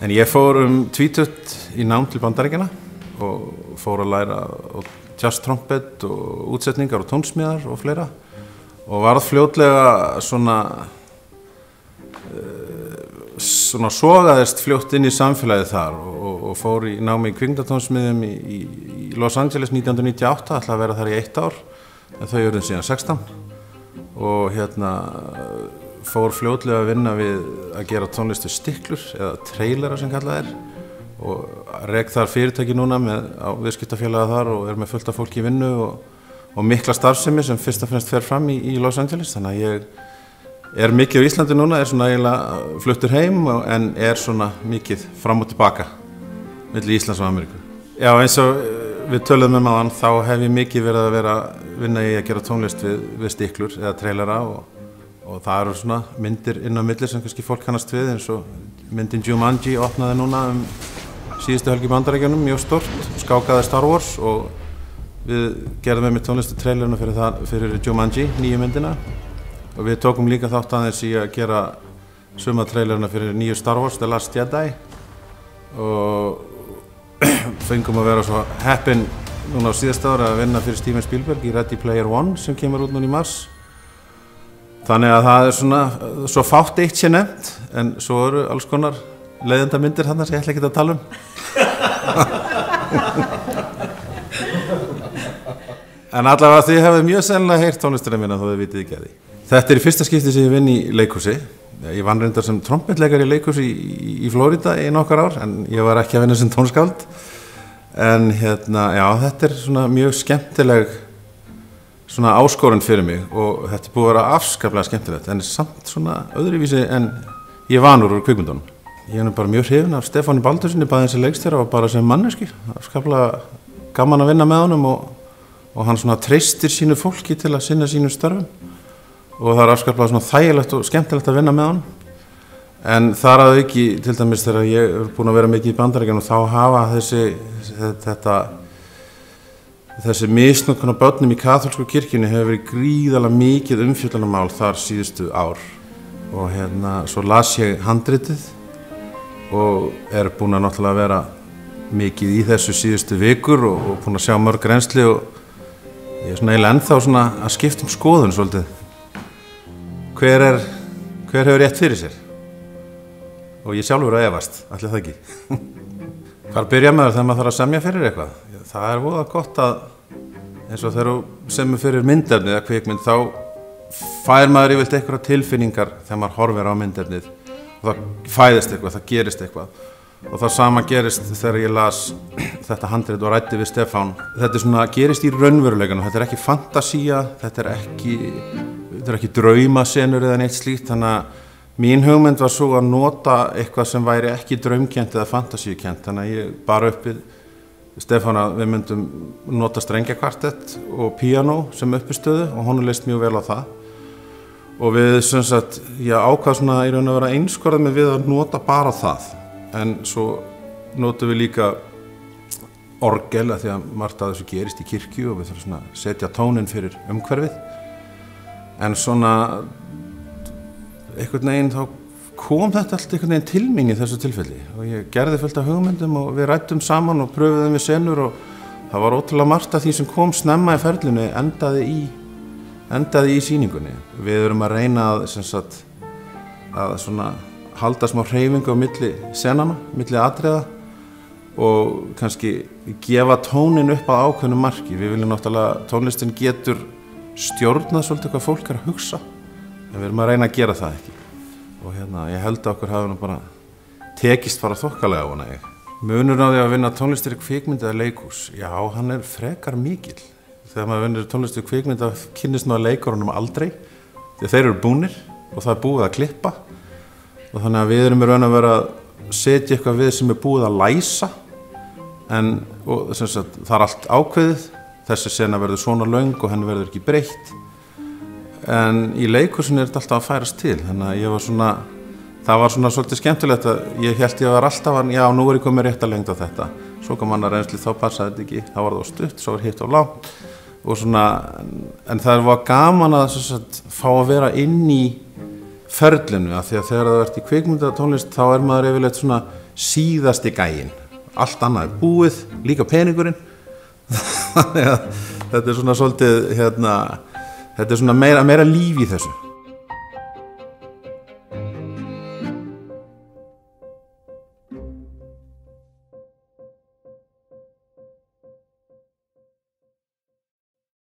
En ég fór tvítugt í nám til Bandaríkjanna og fór að læra jazz trompet og útsetningar og tónsmíðar og fleira og varð fljótlega svona sogaðist fljótt inn í samfélagið þar og fór í námi í kvikmyndatónsmiðjum í Los Angeles 1998, ætlaði að vera þar í 1 ár en þau urðu síðan 16 og fór fljótlega að vinna við að gera tónlist við stiklur eða trailera sem kallað og rek þar fyrirtæki núna á viðskiptafélaga þar og með fullt af fólki í vinnu og mikla starfsemi sem fyrst og fremst fer fram í Los Angeles, þannig að ég mikið á Íslandi núna, svona eiginlega fluttur heim en svona mikið fram og tilbaka milli Íslands og Ameríku. Já, eins og við töluðum áðan, þá hef ég mikið verið að vinna í að gera tónlist við stiklur eða trailera og það eru svona myndir inn á milli sem kannski fólk kannast við, eins og myndin Jumanji opnaði núna síðustu helgi í Bandaríkjunum, mjög stórt, skákaði Star Wars og við gerðum með tónlist við traileruna fyrir Jumanji, nýju myndina og við tókum líka þátt aðeins í að gera suma traileruna fyrir nýju Star Wars, The Last Jedi og fengum að vera svo heppin núna á síðasta ári að vinna fyrir Steven Spielberg í Ready Player One sem kemur út núna í mars. Þannig að það svona svo fátt eitt sé nefnt, en svo eru alls konar leiðindamyndir þarna sem ég ætla ekki að tala En allavega þið hefðu mjög sennilega heyrt tónlistina mína þó þið vitið ekki að því. Þetta í fyrsta skipti sem ég vinn í leikhúsi. Ég vann reyndar sem trompetleikari í leikhúsi í Flórída í nokkur ár, en ég var ekki að vinna sem tónskáld. En já, þetta svona mjög skemmtileg svona áskorun fyrir mig og þetta búið að vera afskaplega skemmtilegt, en samt svona öðruvísi en ég vanur úr kvikmyndunum. Ég bara mjög hrifinn af Stefáni Baldursssyni, bæði sem leikstjóra og bara sem manneski. Afskaplega gaman að vinna með honum og hann svona treystir sínu fólki til að sinna sínum störfum og það afskaplega svona þægilegt og skemmtilegt að vinna með honum. En þar að auki, til dæmis þegar ég búinn að vera mikið í Bandaríkjunum, þá hafa þessi misnotkun á börnum í kaþólsku kirkjunni hefur verið gríðarlega mikið umfjöllunarmál þar síðustu ár og svo las ég handritið og búinn að náttúrulega vera mikið í þessu síðustu vikur og búinn að sjá mörg reynsli og ég svona eiginlega ennþá svona að skipta skoðun svolítið. Hver hefur rétt fyrir sér? Og ég sjálfur að efast, ætli það ekki. Hvar byrja maður þegar maður þarf að semja fyrir eitthvað? Það voða gott að, eins og þegar þú semur fyrir myndefnið eða kvikmynd, þá fær maður yfirleitt einhverjar tilfinningar þegar maður horfir á myndefnið og það fæðist eitthvað, það gerist eitthvað. Og það sama gerist þegar ég las þetta handrit og ræddi við Stefán. Þetta svona gerist í raunveruleikanum, þetta ekki fantasía, þetta ekki draumasenur eða neitt slíkt, þannig að mín hugmynd var svo að nota eitthvað sem væri ekki draumkennt eða fantasíukennt, þannig að ég bar upp við Stefán að við myndum nota strengjakvartett og píanó sem uppistöðu og honum leist mjög vel á það. Og við ég ákvað svona í raun að vera einskorðað með við að nota bara það. En svo notum við líka orgel að því að margt af þessu gerist í kirkju og við þurfum svona að setja tóninn fyrir umhverfið. En svona einhvern veginn þá kom þetta allt einhvern veginn til mín í þessu tilfelli og ég gerði fullt af hugmyndum og við ræddum saman og pröfuðum við senur og það var ótrúlega margt af því sem kom snemma í ferlinu endaði í sýningunni. Við erum að reyna að svona halda smá hreyfingu á milli senana, milli atriða og kannski gefa tónin upp að ákveðnu marki. Við viljum náttúrulega, tónlistin getur stjórnað svolítið hvað fólk að hugsa, en við erum að reyna að gera það ekki. Og ég held að okkur hafi nú bara tekist þokkalega vona ég. Munur á því að vinna tónlistir í kvikmynd eða leikhús, já, hann frekar mikill. Þegar maður vinnur tónlistir í kvikmynd þá kynnist maður leikurunum aldrei, því þeir eru búnir og það búið að klippa. Og þannig að við erum í raun að vera að setja eitthvað við sem búið að læsa, og það allt ákveðið, þessi sena verður svona löng og henni verður ekki breytt. En í leikhúsinu þetta alltaf að færast til, þannig að það var svona svolítið skemmtilegt að ég hélt ég var alltaf að, já, nú ég komið rétt að lengd á þetta. Svo kom annar reynsli, þá passaði þetta ekki, þá var það stutt, svo var hitt og langt. Og en það var gaman að fá að vera inn í ferlinu, af því að þegar það ert í kvikmyndatónlist þá maður yfirleitt svona síðasti gæinn, allt annað búið, líka peningurinn þannig að þetta svona svolítið þetta svona meira líf í þessu.